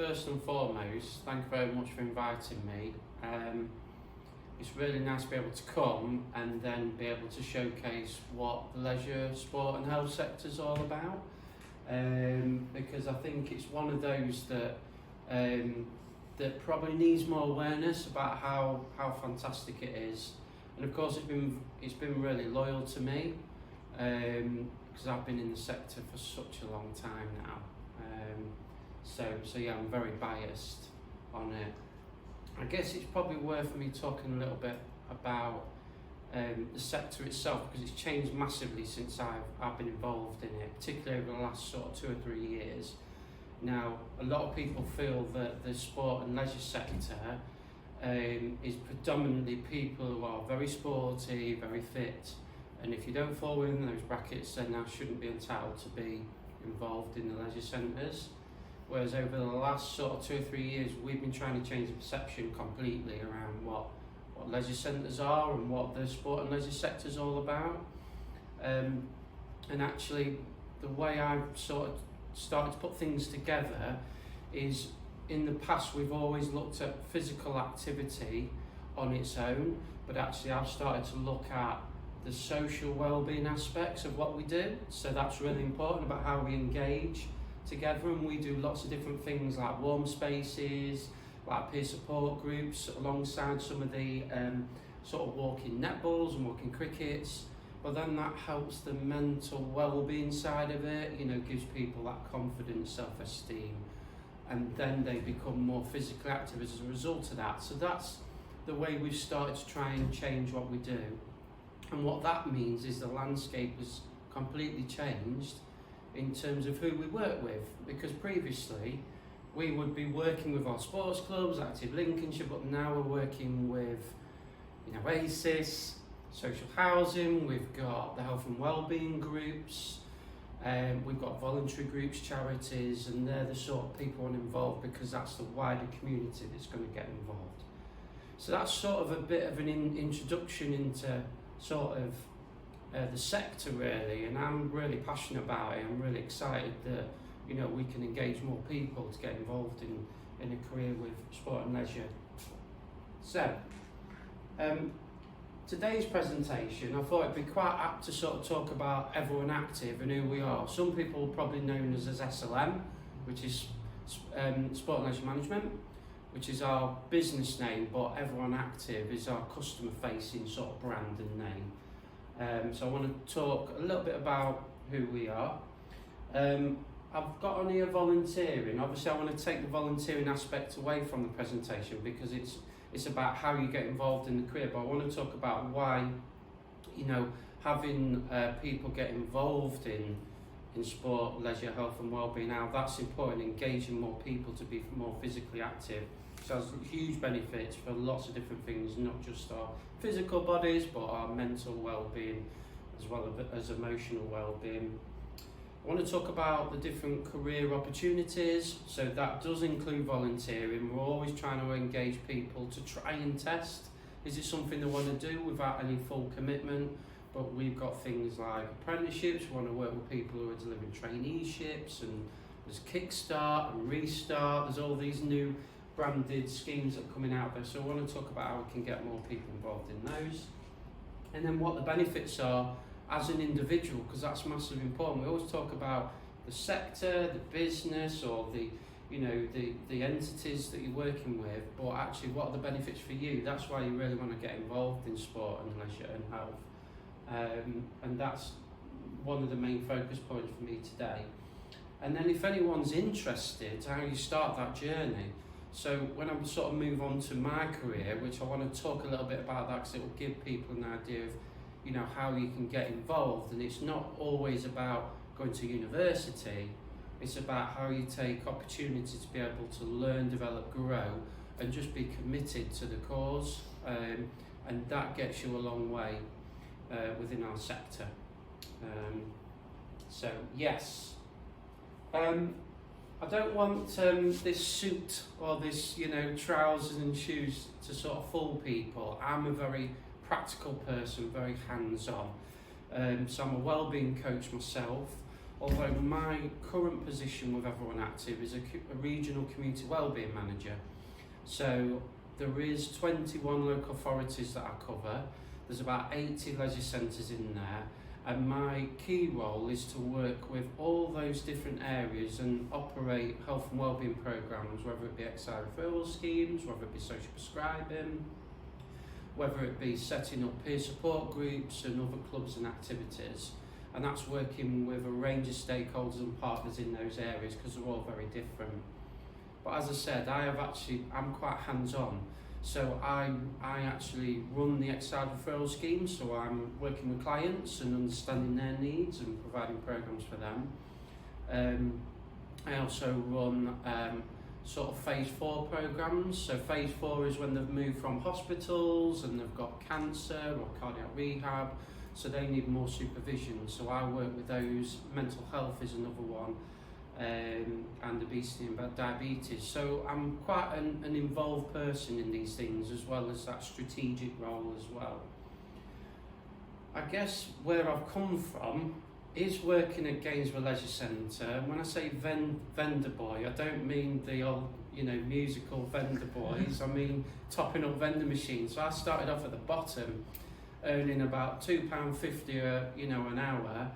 first and foremost, thank you very much for inviting me. It's really nice to be able to come and then be able to showcase what the leisure, sport and health sector is all about. Because I think it's one of those that that probably needs more awareness about how fantastic it is. And of course it's been really loyal to me, because I've been in the sector for such a long time now. So yeah, I'm very biased on it. I guess it's probably worth me talking a little bit about the sector itself, because it's changed massively since I've been involved in it, particularly over the last sort of 2 or 3 years. Now, a lot of people feel that the sport and leisure sector is predominantly people who are very sporty, very fit, and if you don't fall within those brackets, then I shouldn't be entitled to be involved in the leisure centres. Whereas over the last sort of 2 or 3 years, we've been trying to change the perception completely around what leisure centres are and what the sport and leisure sector is all about. And actually, the way I've sort of started to put things together is, in the past we've always looked at physical activity on its own, but actually I've started to look at the social well-being aspects of what we do. So that's really important about how we engage together, and we do lots of different things like warm spaces, like peer support groups, alongside some of the sort of walking netballs and walking crickets. But then that helps the mental well-being side of it, you know, gives people that confidence, self-esteem, and then they become more physically active as a result of that. So that's the way we've started to try and change what we do. And what that means is the landscape has completely changed in terms of who we work with, because previously we would be working with our sports clubs, Active Lincolnshire, but now we're working with, you know, ACES, social housing, we've got the health and wellbeing groups, we've got voluntary groups, charities, and they're the sort of people I want involved, because that's the wider community that's going to get involved. So that's sort of a bit of an introduction into sort of the sector really, and I'm really passionate about it. I'm really excited that, you know, we can engage more people to get involved in a career with sport and leisure. So, today's presentation, I thought it'd be quite apt to sort of talk about Everyone Active and who we are. Some people probably known us as SLM, which is Sport and Leisure Management, which is our business name, but Everyone Active is our customer-facing sort of brand and name. So I want to talk a little bit about who we are. I've got on here volunteering. Obviously I want to take the volunteering aspect away from the presentation, because it's about how you get involved in the career, but I want to talk about why, you know, having people get involved in sport, leisure, health and wellbeing, how that's important, engaging more people to be more physically active. So it has huge benefits for lots of different things, not just our physical bodies, but our mental well-being as well as emotional well-being. I want to talk about the different career opportunities, so that does include volunteering. We're always trying to engage people to try and test, is it something they want to do without any full commitment, but we've got things like apprenticeships. We want to work with people who are delivering traineeships, and there's Kickstart and Restart, there's all these new branded schemes that are coming out there, so I want to talk about how we can get more people involved in those, and then what the benefits are as an individual, because that's massively important. We always talk about the sector, the business, or the, you know, the entities that you're working with, but actually what are the benefits for you? That's why you really want to get involved in sport and leisure and health, and that's one of the main focus points for me today. And then if anyone's interested, how you start that journey. So when I sort of move on to my career, which I want to talk a little bit about that, because it will give people an idea of, you know, how you can get involved. And it's not always about going to university, it's about how you take opportunity to be able to learn, develop, grow, and just be committed to the cause, and that gets you a long way within our sector. So yes, I don't want this suit or this, you know, trousers and shoes to sort of fool people. I'm a very practical person, very hands-on. So I'm a wellbeing coach myself. although my current position with Everyone Active is a regional community wellbeing manager. So there is 21 local authorities that I cover. There's about 80 leisure centres in there, and my key role is to work with all those different areas and operate health and wellbeing programmes, whether it be XI referral schemes, whether it be social prescribing, whether it be setting up peer support groups and other clubs and activities. And that's working with a range of stakeholders and partners in those areas, because they're all very different. But as I said, I'm quite hands-on. So I actually run the XI referral scheme, so I'm working with clients and understanding their needs and providing programs for them. I also run sort of phase 4 programs. So phase 4 is when they've moved from hospitals and they've got cancer or cardiac rehab, so they need more supervision. So I work with those. Mental health is another one. And obesity and diabetes. So I'm quite an involved person in these things, as well as that strategic role as well. I guess where I've come from is working at Gainsborough Leisure Centre. When I say vendor boy, I don't mean the old, musical vendor boys. I mean topping up vendor machines. So I started off at the bottom, earning about £2.50 an hour.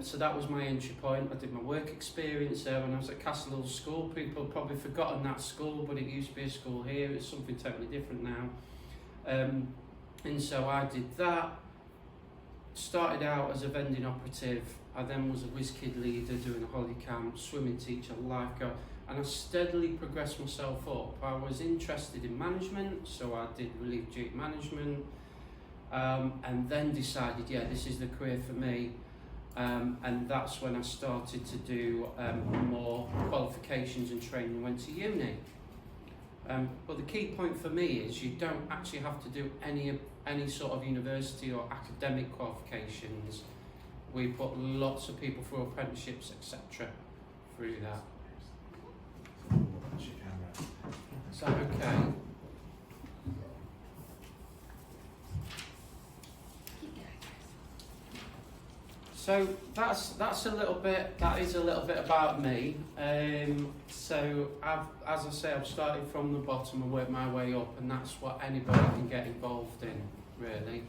So that was my entry point. I did my work experience there when I was at Castle Hill School. People have probably forgotten that school, but it used to be a school here. It's something totally different now. And so I did that. Started out as a vending operative. I then was a whiz kid leader doing a holiday camp, swimming teacher, lifeguard, and I steadily progressed myself up. I was interested in management, so I did relief duty management, and then decided, this is the career for me. And that's when I started to do more qualifications and training, went to uni. But the key point for me is you don't actually have to do any sort of university or academic qualifications. We put lots of people through apprenticeships, etc. through that. Is that okay? So that's a little bit. That is a little bit about me. So as I say, I've started from the bottom and worked my way up, and that's what anybody can get involved in, really.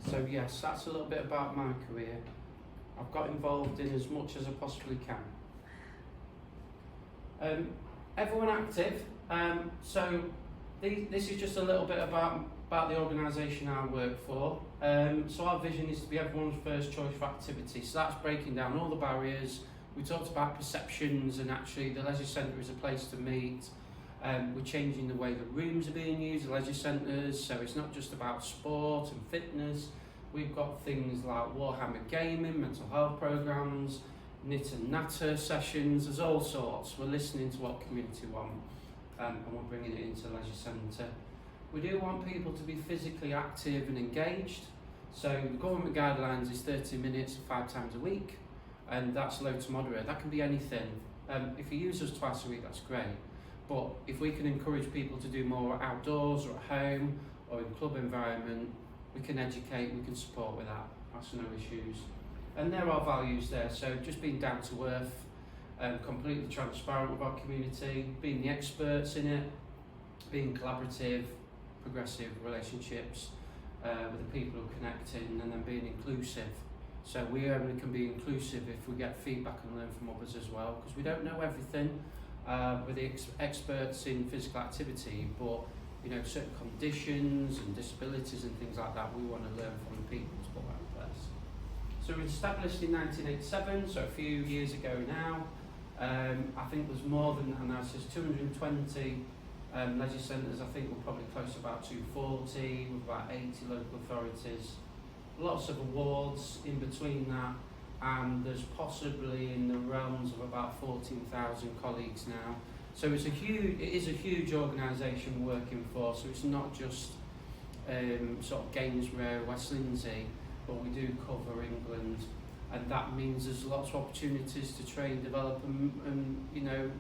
So yes, that's a little bit about my career. I've got involved in as much as I possibly can. Everyone Active. So this is just a little bit about the organisation I work for. So our vision is to be everyone's first choice for activity. So that's breaking down all the barriers. We talked about perceptions, and actually the leisure centre is a place to meet. We're changing the way the rooms are being used, the leisure centres, so it's not just about sport and fitness. We've got things like Warhammer gaming, mental health programmes, knit and natter sessions, there's all sorts. We're listening to what community want, and we're bringing it into leisure centre. We do want people to be physically active and engaged. So the government guidelines is 30 minutes 5 times a week, and that's low to moderate. That can be anything. If you use us twice a week, that's great. But if we can encourage people to do more outdoors or at home or in club environment, we can educate, we can support with that. That's no issues. And there are values there. So just being down to earth, completely transparent with our community, being the experts in it, being collaborative, progressive relationships with the people who are connecting, and then being inclusive. So we only can be inclusive if we get feedback and learn from others as well, because we don't know everything. We're the experts in physical activity, but certain conditions and disabilities and things like that, we want to learn from the people to put that in place. So we were established in 1987, so a few years ago now. I think there's more than that now, so there's 220 leisure centres. I think we're probably close to about 240, with about 80 local authorities. Lots of awards in between that, and there's possibly in the realms of about 14,000 colleagues now. So it is a huge organisation we're working for, so it's not just sort of Gainsborough, West Lindsey, but we do cover England, and that means there's lots of opportunities to train, develop and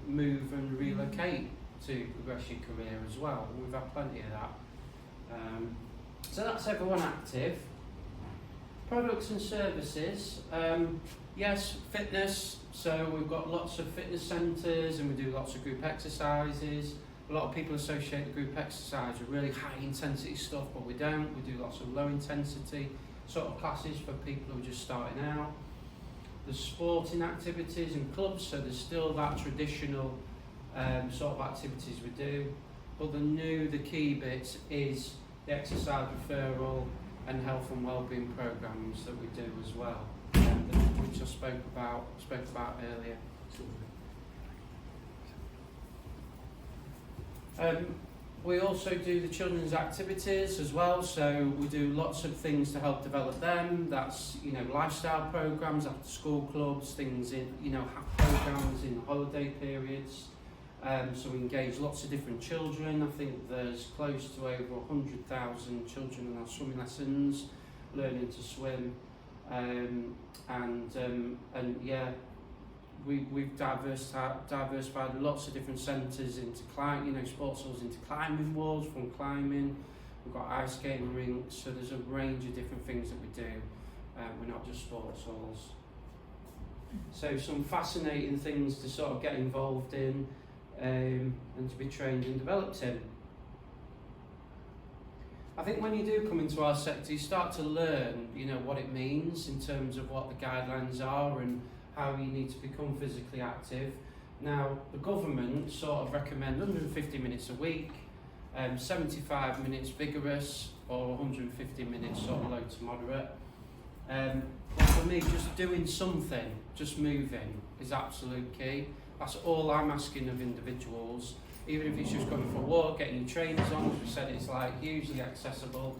move and relocate to progress your career as well. We've had plenty of that. So that's Everyone Active. Products and services, yes, fitness, so we've got lots of fitness centres and we do lots of group exercises. A lot of people associate the group exercise with really high intensity stuff, but we don't. We do lots of low intensity sort of classes for people who are just starting out. There's sporting activities and clubs, so there's still that traditional sort of activities we do. But the key bit is the exercise referral and health and wellbeing programs that we do as well, which I spoke about earlier. We also do the children's activities as well, so we do lots of things to help develop them. That's, lifestyle programs, after school clubs, things in, programs in holiday periods. So we engage lots of different children. I think there's close to over 100,000 children in our swimming lessons, learning to swim. We've diversified lots of different centres into sports halls into climbing walls, from climbing. We've got ice skating rinks, so there's a range of different things that we do. We're not just sports halls. So some fascinating things to sort of get involved in and to be trained and developed in. I think when you do come into our sector, you start to learn, what it means in terms of what the guidelines are and how you need to become physically active. Now, the government sort of recommend 150 minutes a week, 75 minutes vigorous, or 150 minutes sort of low to moderate. But for me, just doing something, just moving, is absolute key. That's all I'm asking of individuals. Even if it's just going for a walk, getting your trainers on, as we said, it's like hugely accessible.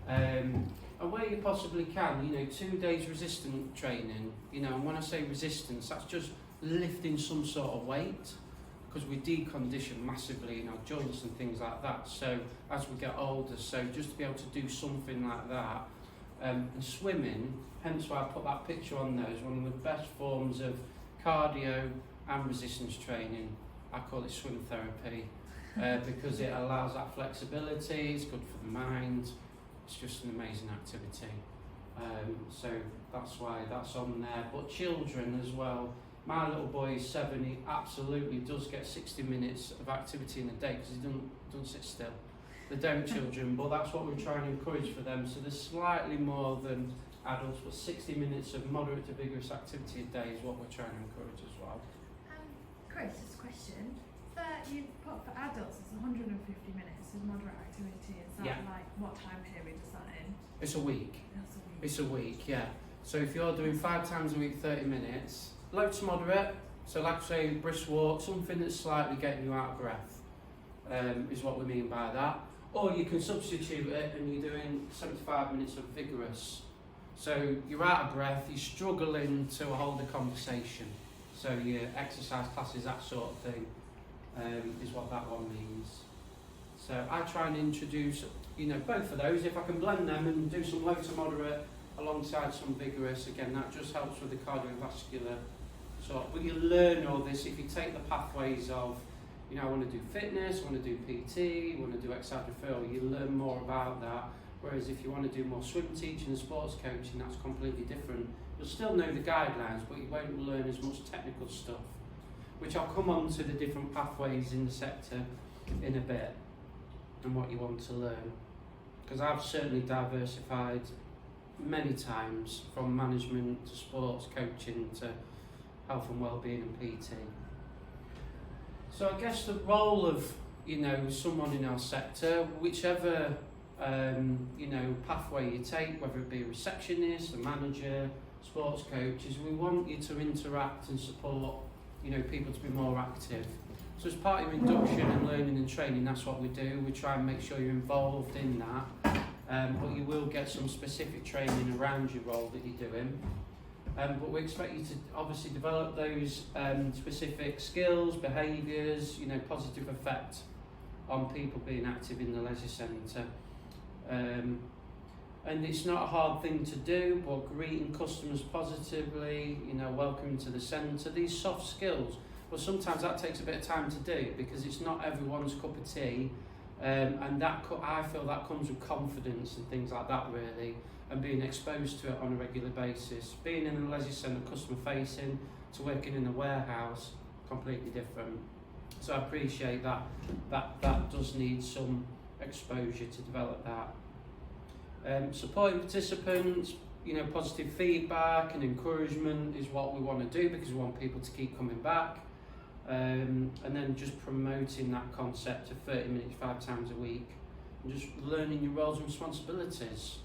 And where you possibly can, 2 days resistant training, and when I say resistance, that's just lifting some sort of weight, because we decondition massively in our joints and things like that. So as we get older, so just to be able to do something like that, and swimming, hence why I put that picture on there, is one of the best forms of cardio and resistance training. I call it swim therapy, because it allows that flexibility, it's good for the mind. It's just an amazing activity. So that's why that's on there. But children as well. My little boy is 7, he absolutely does get 60 minutes of activity in a day because he doesn't sit still. They don't, children, but that's what we're trying to encourage for them. So there's slightly more than adults, but 60 minutes of moderate to vigorous activity a day is what we're trying to encourage as well. Chris, just a question. You put for adults, it's 150 minutes of moderate activity. Is that what time period is that in? It's a week. That's a week. It's a week, yeah. So if you're doing 5 times a week, 30 minutes, low to moderate, so like say brisk walk, something that's slightly getting you out of breath, is what we mean by that. Or you can substitute it and you're doing 75 minutes of vigorous. So you're out of breath, you're struggling to hold a conversation. So your exercise classes, that sort of thing, is what that one means. So I try and introduce, both of those. If I can blend them and do some low to moderate alongside some vigorous, again, that just helps with the cardiovascular sort. But you learn all this if you take the pathways of, I want to do fitness, I want to do PT, I want to do exercise referral. You learn more about that. Whereas if you want to do more swim teaching and sports coaching, that's completely different. You'll still know the guidelines, but you won't learn as much technical stuff, which I'll come on to the different pathways in the sector in a bit and what you want to learn. Because I've certainly diversified many times from management to sports coaching to health and wellbeing and PT. So I guess the role of, someone in our sector, whichever, pathway you take, whether it be a receptionist, a manager, sports coach, is we want you to interact and support, people to be more active. So as part of your induction and learning and training, that's what we do. We try and make sure you're involved in that, but you will get some specific training around your role that you're doing. But we expect you to obviously develop those specific skills, behaviours, positive effect on people being active in the leisure centre. And it's not a hard thing to do, but greeting customers positively, welcoming to the centre, these soft skills. But sometimes that takes a bit of time to do because it's not everyone's cup of tea, and I feel that comes with confidence and things like that really. and being exposed to it on a regular basis. Being in a leisure centre customer facing to working in a warehouse, completely different. So I appreciate that does need some exposure to develop that. Supporting participants, positive feedback and encouragement is what we want to do because we want people to keep coming back. And then just promoting that concept of 30 minutes 5 times a week and just learning your roles and responsibilities.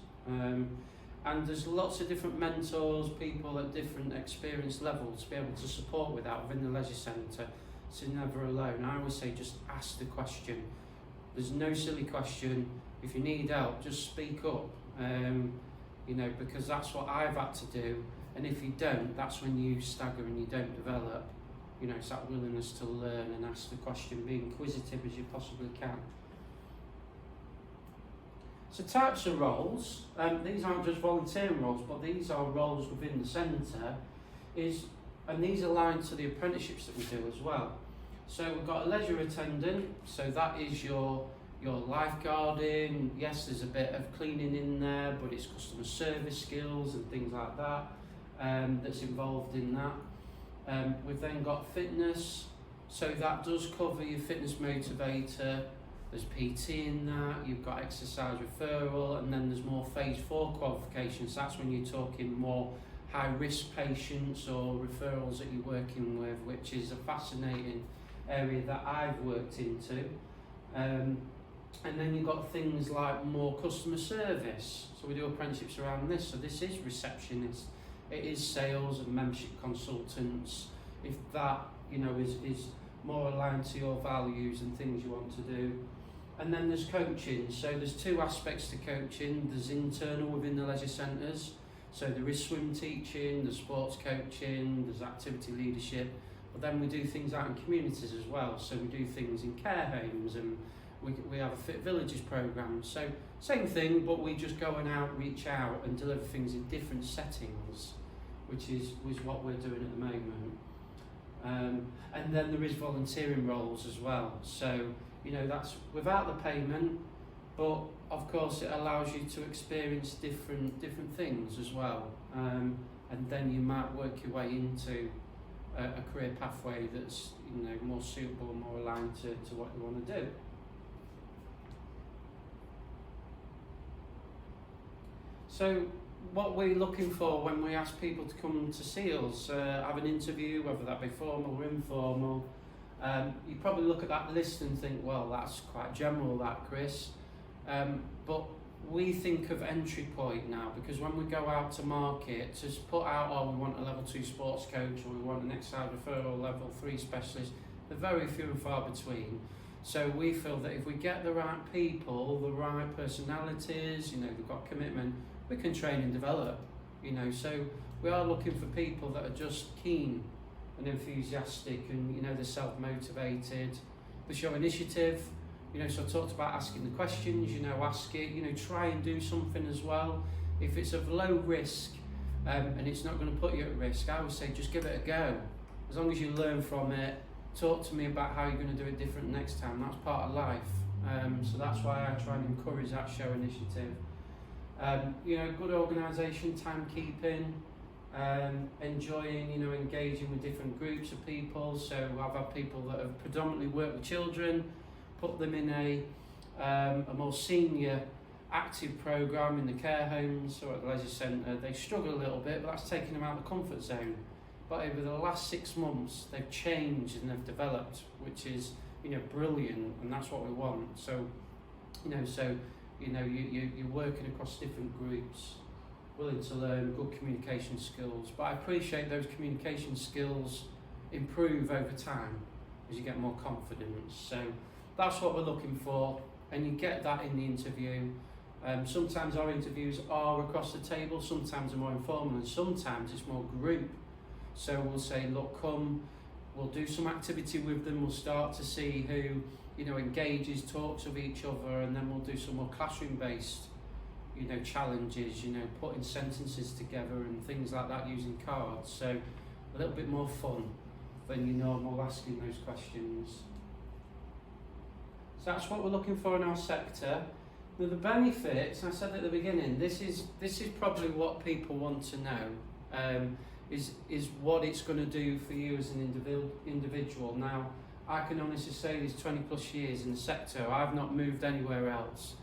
And there's lots of different mentors, people at different experience levels to be able to support with that within the leisure centre. So you're never alone. I always say just ask the question. There's no silly question. If you need help, just speak up. Because that's what I've had to do. And if you don't, that's when you stagger and you don't develop. It's that willingness to learn and ask the question, be inquisitive as you possibly can. So types of roles, these aren't just volunteering roles, but these are roles within the centre, and these align to the apprenticeships that we do as well. So we've got a leisure attendant, so that is your lifeguarding. Yes, there's a bit of cleaning in there, but it's customer service skills and things like that that's involved in that. We've then got fitness, so that does cover your fitness motivator. There's PT in that, you've got exercise referral, and then there's more phase 4 qualifications. That's when you're talking more high-risk patients or referrals that you're working with, which is a fascinating area that I've worked into. And then you've got things like more customer service. So we do apprenticeships around this. So this is receptionist, it is sales and membership consultants. If that, is more aligned to your values and things you want to do. And then there's coaching. So there's 2 aspects to coaching. There's internal within the leisure centres. So there is swim teaching, there's sports coaching, there's activity leadership. But then we do things out in communities as well. So we do things in care homes, and we have a Fit Villages programme. So same thing, but we just go and reach out and deliver things in different settings, which is what we're doing at the moment. And then there is volunteering roles as well. So, that's without the payment, but of course it allows you to experience different things as well. And then you might work your way into a career pathway that's more suitable, more aligned to what you want to do. So what we're looking for when we ask people to come to see us, have an interview, whether that be formal or informal, you probably look at that list and think, well, that's quite general, that, Chris. But we think of entry point now, because when we go out to market, to put out, we want a level 2 sports coach, or we want an exercise referral level 3 specialist, they're very few and far between. So we feel that if we get the right people, the right personalities, they've got commitment, we can train and develop, so we are looking for people that are just keen and enthusiastic, and they're self-motivated, they show initiative, so I talked about asking the questions, ask it, try and do something as well. If it's of low risk and it's not going to put you at risk, I would say just give it a go. As long as you learn from it, talk to me about how you're going to do it different next time. That's part of life. So that's why I try and encourage that show initiative. Good organisation, timekeeping, enjoying, engaging with different groups of people. So I've had people that have predominantly worked with children, put them in a more senior active programme in the care homes or at the leisure centre. They struggle a little bit, but that's taking them out of the comfort zone. But over the last 6 months, they've changed and they've developed, which is, brilliant, and that's what we want. So, you're working across different groups, willing to learn, good communication skills. But I appreciate those communication skills improve over time as you get more confidence. So that's what we're looking for, and you get that in the interview. Sometimes our interviews are across the table, sometimes they're more informal, and sometimes it's more group. So we'll say, look, come, we'll do some activity with them, we'll start to see who, engages, talks with each other, and then we'll do some more classroom-based, challenges, putting sentences together and things like that using cards. So a little bit more fun than your normal asking those questions. So that's what we're looking for in our sector. The benefits, I said at the beginning, this is probably what people want to know, is what it's going to do for you as an individual. Now, I can honestly say these 20 plus years in the sector, I've not moved anywhere else.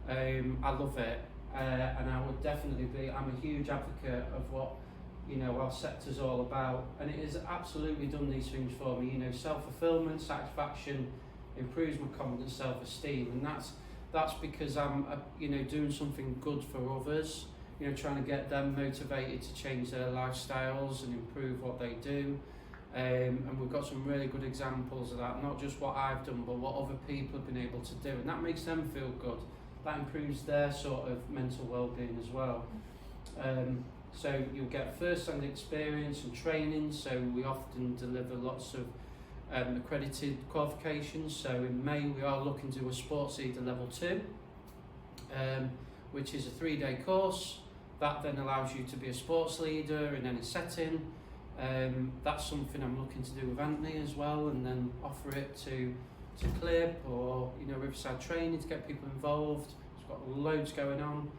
I love it, and I would definitely be, I'm a huge advocate of what, you know, our sector's all about, and it has absolutely done these things for me, you know, self-fulfillment, satisfaction, improves my confidence, self-esteem, and that's because I'm, you know, doing something good for others, you know, trying to get them motivated to change their lifestyles and improve what they do. And we've got some really good examples of that, not just what I've done, but what other people have been able to do, and that makes them feel good. That improves their sort of mental well-being as well. So you'll get first-hand experience and training, so we often deliver lots of accredited qualifications. So in May we are looking to do a Sports Leader Level 2, which is a 3-day course. That then allows you to be a sports leader in any setting. That's something I'm looking to do with Anthony as well, and then offer it to Clip or, you know, Riverside Training to get people involved. It's got loads going on.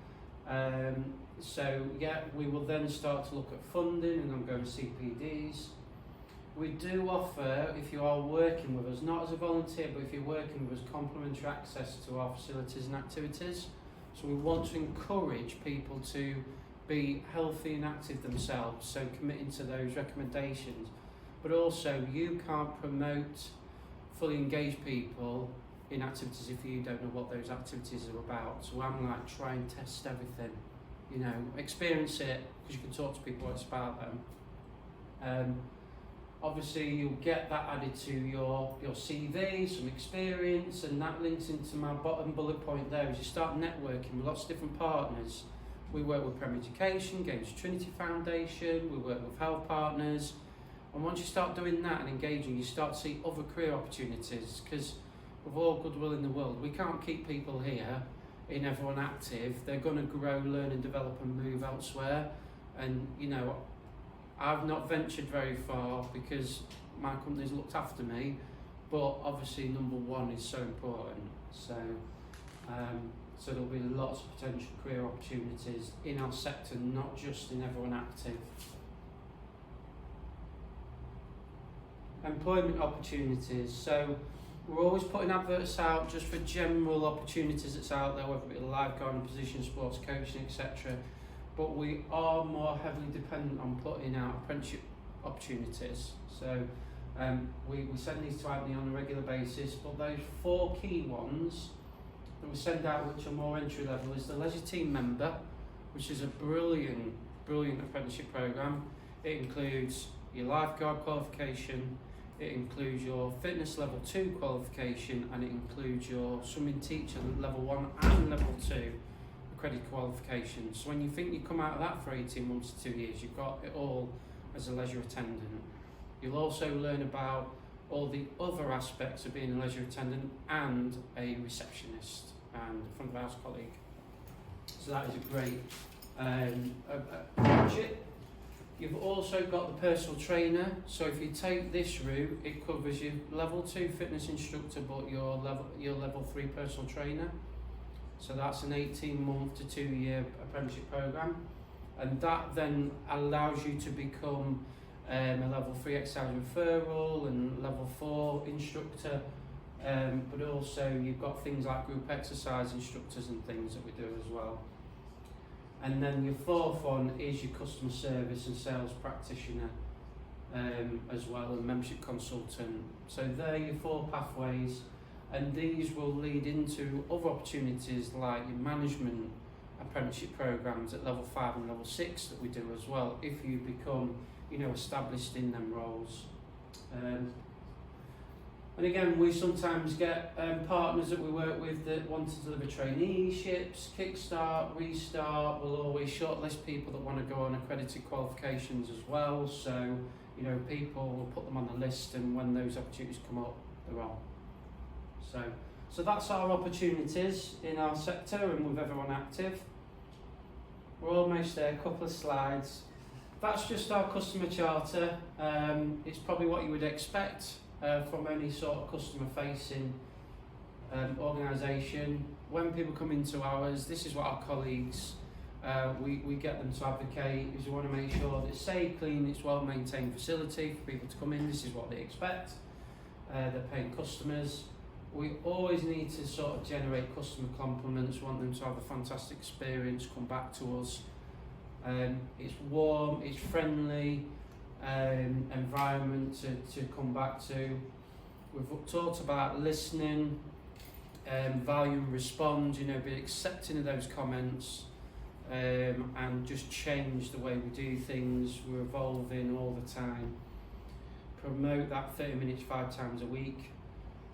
So yeah, we will then start to look at funding and ongoing CPDs. We do offer, if you are working with us, not as a volunteer, but if you're working with us, complimentary access to our facilities and activities. So we want to encourage people to be healthy and active themselves, so committing to those recommendations. But also, you can't promote fully engaged people in activities if you don't know what those activities are about. So I'm like, try and test everything, you know, experience it, because you can talk to people what it's about them. Obviously you'll get that added to your CV, some experience, and that links into my bottom bullet point there, is you start networking with lots of different partners. We work with Premier Education, Cambridge Trinity Foundation, we work with health partners, and once you start doing that and engaging, you start to see other career opportunities, because with all goodwill in the world, we can't keep people here in Everyone Active. They're going to grow, learn and develop and move elsewhere. And you know, I've not ventured very far because my company's looked after me, but obviously number one is so important. So there'll be lots of potential career opportunities in our sector, not just in Everyone Active. Employment opportunities. So we're always putting adverts out just for general opportunities that's out there, whether it be lifeguarding position, sports coaching, etc. But we are more heavily dependent on putting out apprenticeship opportunities. So we send these to Anthony on a regular basis, but those 4 key ones that we send out, which are more entry level, is the Leisure Team Member, which is a brilliant apprenticeship programme. It includes your lifeguard qualification, it includes your fitness level 2 qualification, and it includes your swimming teacher level 1 and level 2 accredited qualifications. So when you think you come out of that for 18 months to 2 years, you've got it all as a leisure attendant. You'll also learn about all the other aspects of being a leisure attendant and a receptionist and a front of house colleague. So that is a great budget. You've also got the personal trainer. So if you take this route, it covers your level 2 fitness instructor, but your level 3 personal trainer. So that's an 18-month to 2-year apprenticeship program, and that then allows you to become a level 3 exercise referral and level 4 instructor. But also you've got things like group exercise instructors and things that we do as well. And then your 4th one is your customer service and sales practitioner as well, and membership consultant. So they're your 4 pathways, and these will lead into other opportunities like your management apprenticeship programs at level 5 and level 6 that we do as well, if you become, you know, established in them roles. And again, we sometimes get partners that we work with that want to deliver traineeships, Kickstart, Restart. We'll always shortlist people that want to go on accredited qualifications as well. So, you know, people will put them on the list, and when those opportunities come up, they're on. So that's our opportunities in our sector and with Everyone Active. We're almost there, a couple of slides. That's just our customer charter. It's probably what you would expect from any sort of customer facing organisation. When people come into ours, this is what our colleagues, we get them to advocate, is we want to make sure that it's safe, clean, it's well maintained facility for people to come in. This is what they expect. They're paying customers. We always need to sort of generate customer compliments, want them to have a fantastic experience, come back to us. It's warm, it's friendly environment to come back to. We've talked about listening, value and respond, you know, be accepting of those comments, and just change the way we do things. We're evolving all the time. Promote that 30 minutes 5 times a week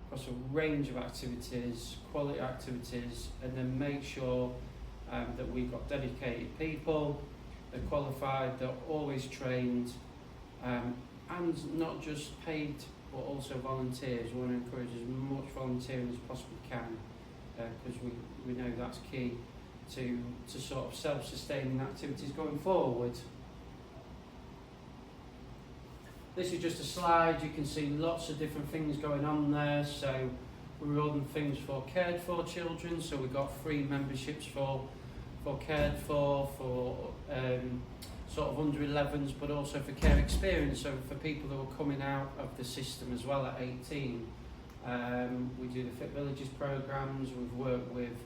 across a range of activities, quality activities, and then make sure that we've got dedicated people, they're qualified, they're always trained, and not just paid but also volunteers. We want to encourage as much volunteering as possibly can, because we know that's key to sort of self-sustaining activities going forward. This is just a slide. You can see lots of different things going on there. So we run things for cared for children. So we've got free memberships for cared for sort of under 11s, but also for care experience. So for people who are coming out of the system as well at 18. We do the Fit Villages programs. We've worked with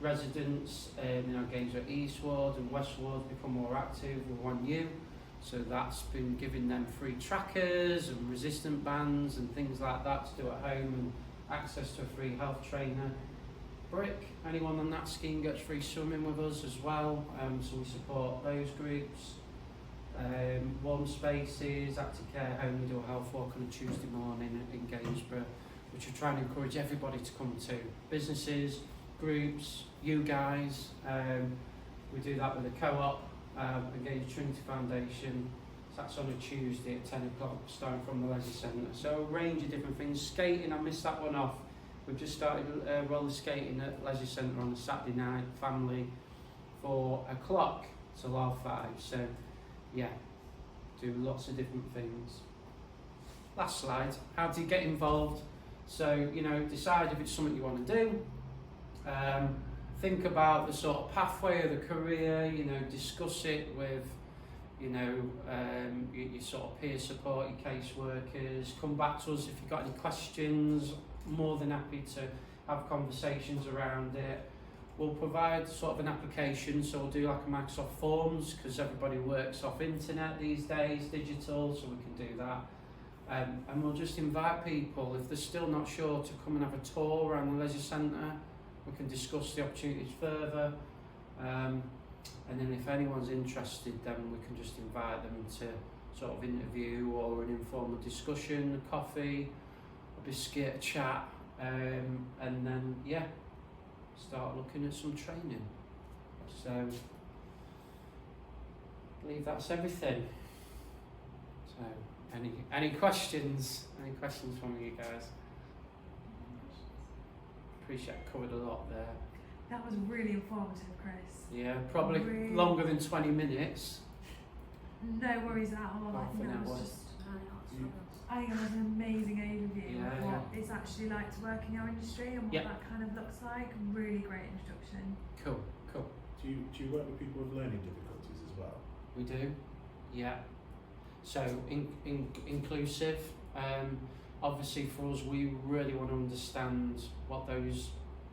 residents in our Gainsborough East Ward and West Ward become more active with 1U. So that's been giving them free trackers and resistant bands and things like that to do at home, and access to a free health trainer. Brick, anyone on that scheme gets free swimming with us as well, so we support those groups. Warm Spaces, Active Care Home, we do a health walk on a Tuesday morning in Gainsborough, which we try and encourage everybody to come to. Businesses, groups, you guys, we do that with a co-op. Again, Trinity Foundation, so that's on a Tuesday at 10 o'clock, starting from the leisure centre. So a range of different things. Skating, I missed that one off. We've just started roller skating at leisure centre on a Saturday night, family, 4 o'clock till 5:30. So yeah, do lots of different things. Last slide, how do you get involved? So, you know, decide if it's something you want to do. Think about the sort of pathway of the career, you know, discuss it with, you know, your sort of peer support, your caseworkers. Come back to us if you've got any questions. More than happy to have conversations around it. We'll provide sort of an application, so we'll do like a Microsoft Forms, because everybody works off internet these days, digital, so we can do that. And we'll just invite people, if they're still not sure, to come and have a tour around the leisure centre. We can discuss the opportunities further, and then if anyone's interested, then we can just invite them to sort of interview or an informal discussion, a coffee, a biscuit, a chat, and then yeah, start looking at some training. So I believe that's everything. So any questions? Any questions from you guys? Appreciate I covered a lot there. That was really informative, Chris. Yeah, probably really longer than 20 minutes. No worries at all. I Half think an that was hour. just, I think it was an amazing overview Yeah, of what it's actually like to work in your industry and what that kind of looks like. Really great introduction. Cool. Do you work with people with learning difficulties as well? We do, yeah. So inclusive. Obviously for us, we really want to understand what those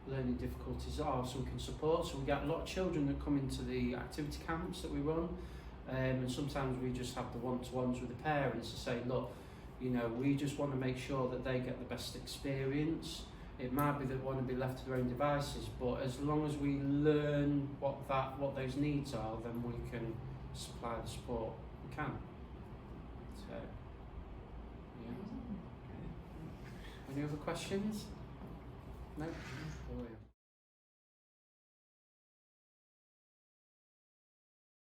learning difficulties are so we can support. So we get a lot of children that come into the activity camps that we run, and sometimes we just have the one-to-ones with the parents to say, look, you know, we just want to make sure that they get the best experience. It might be that they want to be left to their own devices, but as long as we learn what those needs are, then we can supply the support we can. So, yeah. Any other questions? No? Oh, yeah.